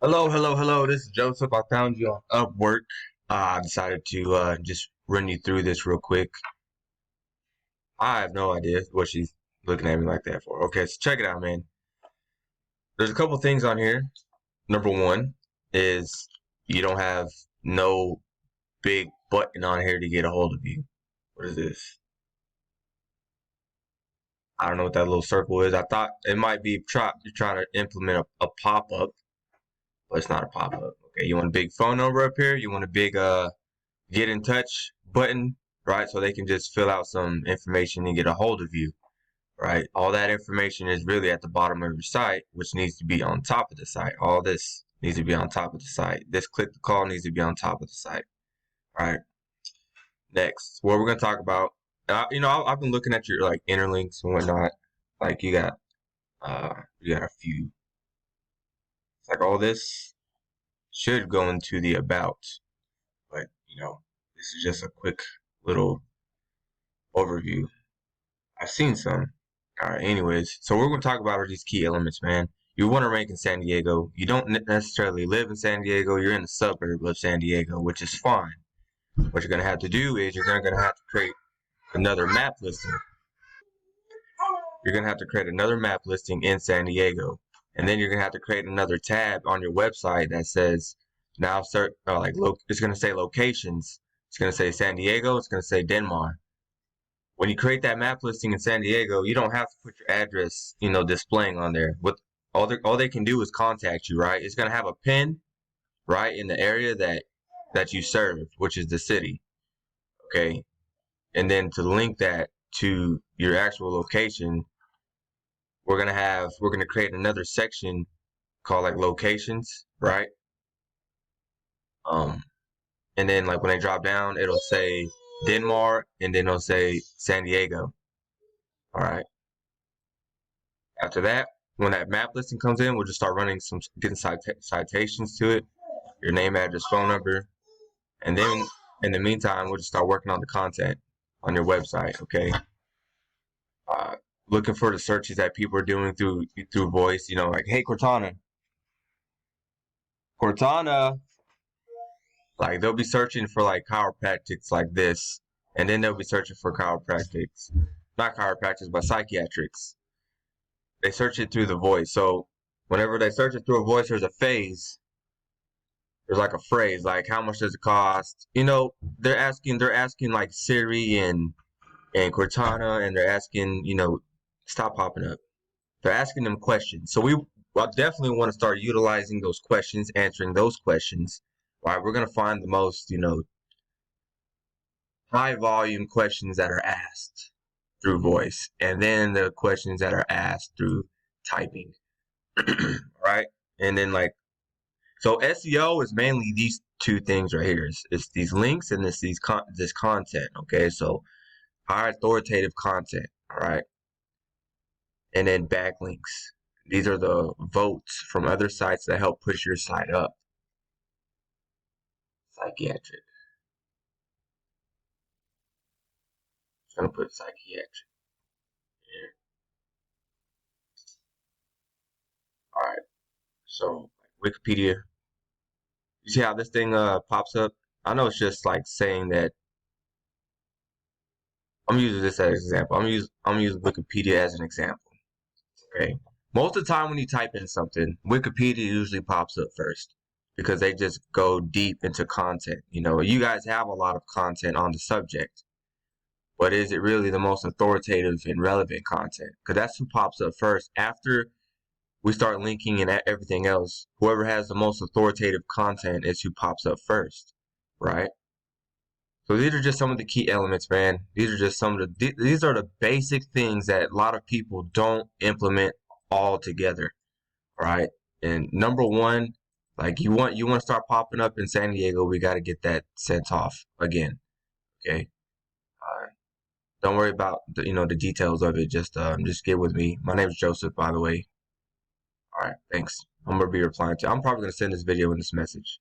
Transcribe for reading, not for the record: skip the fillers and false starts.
Hello. This is Joseph. I found you on Upwork. I decided to just run you through this real quick. I have no idea what she's looking at me like that for. Okay, so check it out, man. There's a couple things on here. Number one is you don't have no big button on here to get a hold of you. What is this? I don't know what that little circle is. I thought it might be you're trying to implement a pop-up, but it's not a pop-up. Okay, you want a big phone number up here? You want a big get in touch button, right? So they can just fill out some information and get a hold of you, right? All that information is really at the bottom of your site, which needs to be on top of the site. All this needs to be on top of the site. This click to call needs to be on top of the site, right? Next, what we're going to talk about, I've been looking at your like interlinks and whatnot. Like you got a few. It's like all this should go into the about, but this is just a quick little overview. I've seen some. All right, anyways, so we're going to talk about are these key elements, man. You want to rank in San Diego. You don't necessarily live in San Diego. You're in the suburb of San Diego, which is fine. What you're going to have to do is you're going to have to create another map listing. You're going to have to create another map listing in San Diego. And then you're going to have to create another tab on your website that says, now it's going to say locations. It's going to say San Diego. It's going to say Denmark. When you create that map listing in San Diego, you don't have to put your address, displaying on there. What all they can do is contact you, right? It's going to have a pin, right, in the area that you serve, which is the city, okay? And then to link that to your actual location, we're going to create another section called like locations, right? And then like when they drop down, it'll say Denmark, and then it'll say San Diego. All right. After that, when that map listing comes in, we'll just start getting citations to it, your name, address, phone number, and then in the meantime, we'll just start working on the content on your website. Okay. Looking for the searches that people are doing through voice. Like, hey, Cortana. Like they'll be searching for like chiropractics like this, and then they'll be searching for chiropractics, not chiropractics, but psychiatrics. They search it through the voice. So whenever they search it through a voice, there's a phase. There's like a phrase, like how much does it cost? They're asking like Siri and Cortana, and they're asking, stop popping up. They're asking them questions. So I definitely want to start utilizing those questions, answering those questions. Right, we're gonna find the most, high volume questions that are asked through voice, and then the questions that are asked through typing, right? And then so SEO is mainly these two things right here. It's these links and this content. Okay, so high authoritative content, all right, and then backlinks. These are the votes from other sites that help push your site up. Psychiatric. I'm gonna put psychiatric here. All right. So Wikipedia. You see how this thing pops up? I know it's just like saying that. I'm using this as an example. I'm using Wikipedia as an example. Okay. Most of the time when you type in something, Wikipedia usually pops up first because they just go deep into content. You guys have a lot of content on the subject, but is it really the most authoritative and relevant content? Because that's who pops up first. After we start linking and everything else, whoever has the most authoritative content is who pops up first, right? So these are just some of the key elements, man. These are just these are the basic things that a lot of people don't implement all together, right? And number one, like you want to start popping up in San Diego, we got to get that sent off again, okay? Don't worry about the details of it. Just get with me. My name is Joseph, by the way. All right, thanks. I'm gonna be replying to. I'm probably gonna send this video in this message.